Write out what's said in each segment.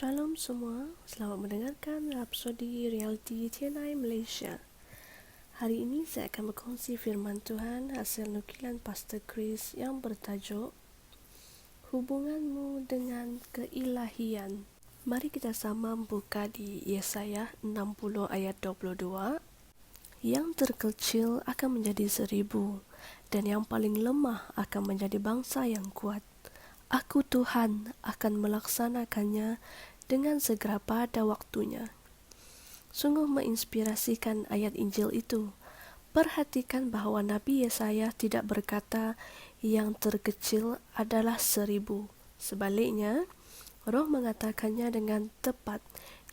Shalom semua, selamat mendengarkan Rhapsody Reality TNI Malaysia. Hari ini saya akan berkongsi firman Tuhan hasil nukilan Pastor Chris yang bertajuk Hubunganmu dengan Keilahian. Mari kita sama buka di Yesaya 60 ayat 22. Yang terkecil akan menjadi 1000, dan yang paling lemah akan menjadi bangsa yang kuat. Aku Tuhan akan melaksanakannya dengan segera pada waktunya. Sungguh menginspirasikan ayat Injil itu. Perhatikan bahwa Nabi Yesaya tidak berkata yang terkecil adalah 1000. Sebaliknya, Roh mengatakannya dengan tepat.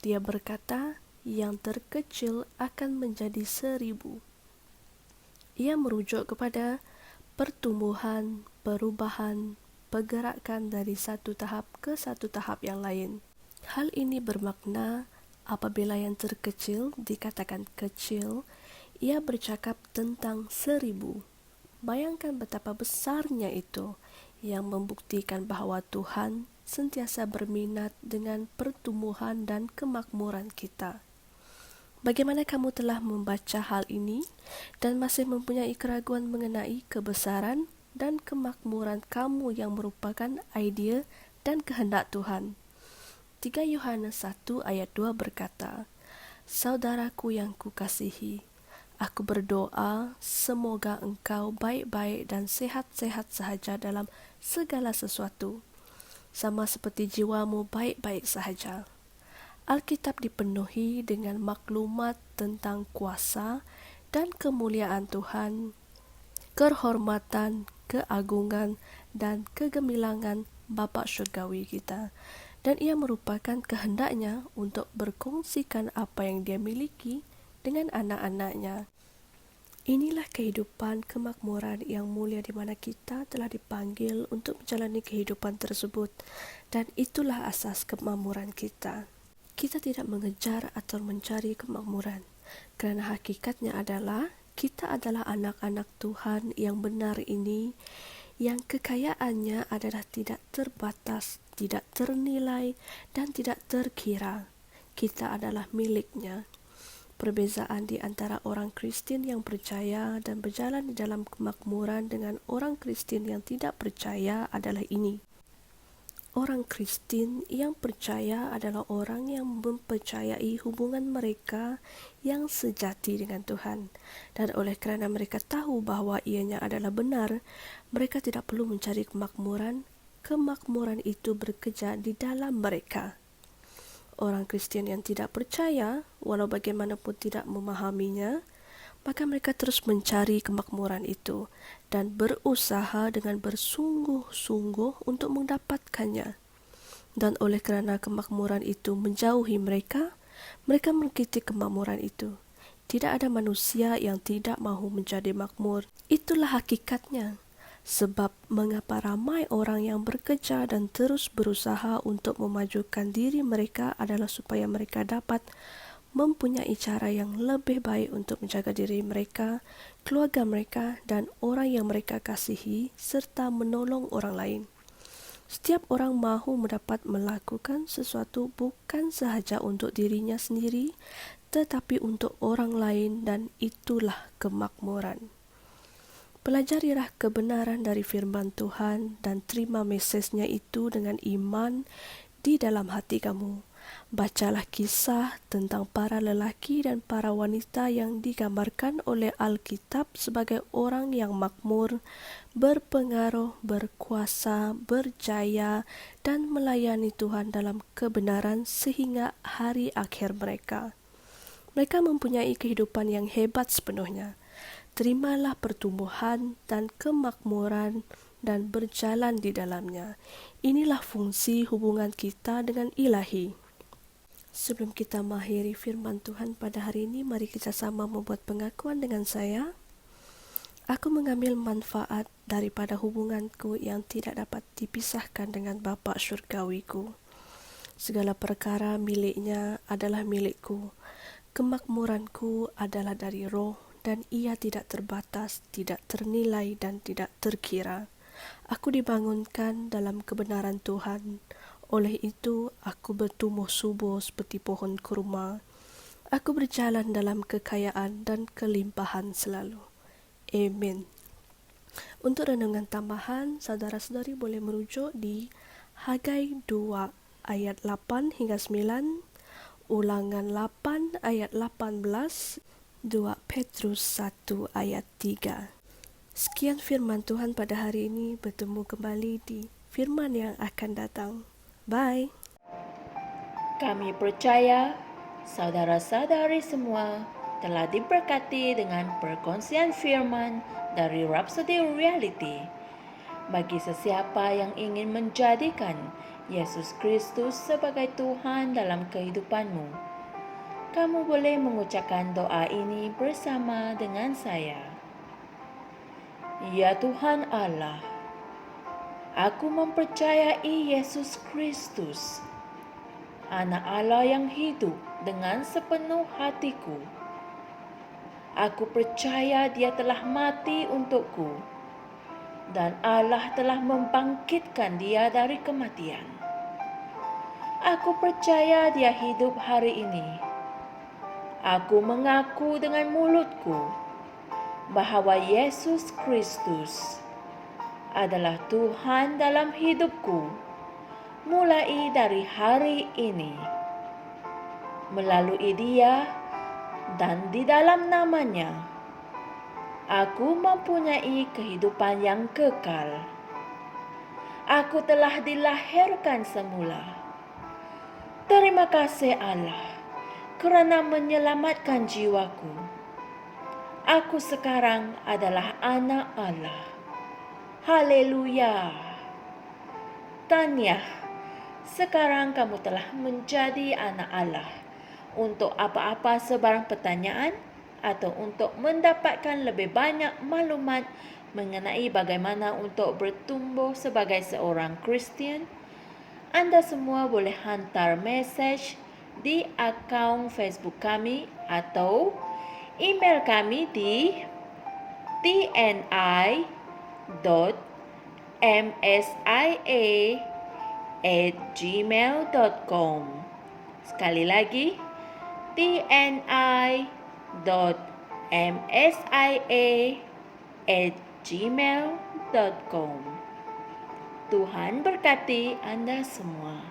Dia berkata yang terkecil akan menjadi 1000. Ia merujuk kepada pertumbuhan, perubahan, pergerakan dari satu tahap ke satu tahap yang lain. Hal ini bermakna apabila yang terkecil dikatakan kecil, ia bercakap tentang 1000. Bayangkan betapa besarnya itu, yang membuktikan bahawa Tuhan sentiasa berminat dengan pertumbuhan dan kemakmuran kita. Bagaimana kamu telah membaca hal ini dan masih mempunyai keraguan mengenai kebesaran dan kemakmuran kamu yang merupakan idea dan kehendak Tuhan? 3 Yohanes 1 ayat 2 berkata, Saudaraku yang kukasihi, aku berdoa semoga engkau baik-baik dan sehat-sehat sahaja dalam segala sesuatu, sama seperti jiwamu baik-baik sahaja. Alkitab dipenuhi dengan maklumat tentang kuasa dan kemuliaan Tuhan, kehormatan, keagungan, dan kegemilangan Bapa Syurgawi kita. Dan ia merupakan kehendaknya untuk berkongsikan apa yang dia miliki dengan anak-anaknya. Inilah kehidupan kemakmuran yang mulia di mana kita telah dipanggil untuk menjalani kehidupan tersebut, dan itulah asas kemakmuran kita. Kita tidak mengejar atau mencari kemakmuran, kerana hakikatnya adalah kita adalah anak-anak Tuhan yang benar ini, yang kekayaannya adalah tidak terbatas, tidak ternilai, dan tidak terkira. Kita adalah miliknya. Perbezaan di antara orang Kristen yang percaya dan berjalan di dalam kemakmuran dengan orang Kristen yang tidak percaya adalah ini. Orang Kristen yang percaya adalah orang yang mempercayai hubungan mereka yang sejati dengan Tuhan. Dan oleh kerana mereka tahu bahawa ianya adalah benar, mereka tidak perlu mencari kemakmuran. Kemakmuran itu bekerja di dalam mereka. Orang Kristen yang tidak percaya, walau bagaimanapun tidak memahaminya, maka mereka terus mencari kemakmuran itu dan berusaha dengan bersungguh-sungguh untuk mendapatkannya. Dan oleh kerana kemakmuran itu menjauhi mereka, mereka mengkritik kemakmuran itu. Tidak ada manusia yang tidak mahu menjadi makmur. Itulah hakikatnya. Sebab mengapa ramai orang yang bekerja dan terus berusaha untuk memajukan diri mereka adalah supaya mereka dapat mempunyai cara yang lebih baik untuk menjaga diri mereka, keluarga mereka, dan orang yang mereka kasihi, serta menolong orang lain. Setiap orang mahu mendapat melakukan sesuatu bukan sahaja untuk dirinya sendiri, tetapi untuk orang lain, dan itulah kemakmuran. Pelajarilah kebenaran dari firman Tuhan dan terima mesejnya itu dengan iman di dalam hati kamu. Bacalah kisah tentang para lelaki dan para wanita yang digambarkan oleh Alkitab sebagai orang yang makmur, berpengaruh, berkuasa, berjaya, dan melayani Tuhan dalam kebenaran sehingga hari akhir mereka. Mereka mempunyai kehidupan yang hebat sepenuhnya. Terimalah pertumbuhan dan kemakmuran dan berjalan di dalamnya. Inilah fungsi hubungan kita dengan Ilahi. Sebelum kita mengakhiri firman Tuhan pada hari ini, mari kita sama membuat pengakuan dengan saya. Aku mengambil manfaat daripada hubunganku yang tidak dapat dipisahkan dengan Bapa Syurgawiku. Segala perkara miliknya adalah milikku. Kemakmuranku adalah dari Roh, dan ia tidak terbatas, tidak ternilai, dan tidak terkira. Aku dibangunkan dalam kebenaran Tuhan. Oleh itu, aku bertumbuh subur seperti pohon kurma. Aku berjalan dalam kekayaan dan kelimpahan selalu. Amin. Untuk renungan tambahan, saudara-saudari boleh merujuk di Hagai 2 ayat 8 hingga 9, Ulangan 8 ayat 18, 2 Petrus 1 ayat 3. Sekian firman Tuhan pada hari ini, bertemu kembali di firman yang akan datang. Bye. Kami percaya saudara-saudari semua telah diberkati dengan perkongsian firman dari Rhapsody Reality. Bagi sesiapa yang ingin menjadikan Yesus Kristus sebagai Tuhan dalam kehidupanmu, kamu boleh mengucapkan doa ini bersama dengan saya. Ya Tuhan Allah, aku mempercayai Yesus Kristus, Anak Allah yang hidup dengan sepenuh hatiku. Aku percaya Dia telah mati untukku dan Allah telah membangkitkan Dia dari kematian. Aku percaya Dia hidup hari ini. Aku mengaku dengan mulutku bahwa Yesus Kristus adalah Tuhan dalam hidupku mulai dari hari ini. Melalui Dia dan di dalam nama-Nya, aku mempunyai kehidupan yang kekal. Aku telah dilahirkan semula. Terima kasih Allah kerana menyelamatkan jiwaku. Aku sekarang adalah anak Allah. Haleluya. Tahniah, sekarang kamu telah menjadi anak Allah. Untuk apa-apa sebarang pertanyaan atau untuk mendapatkan lebih banyak maklumat mengenai bagaimana untuk bertumbuh sebagai seorang Kristian, Anda semua boleh hantar mesej di akaun Facebook kami atau email kami di tni.msia@gmail.com. Sekali lagi, tni.msia@gmail.com. Tuhan berkati Anda semua.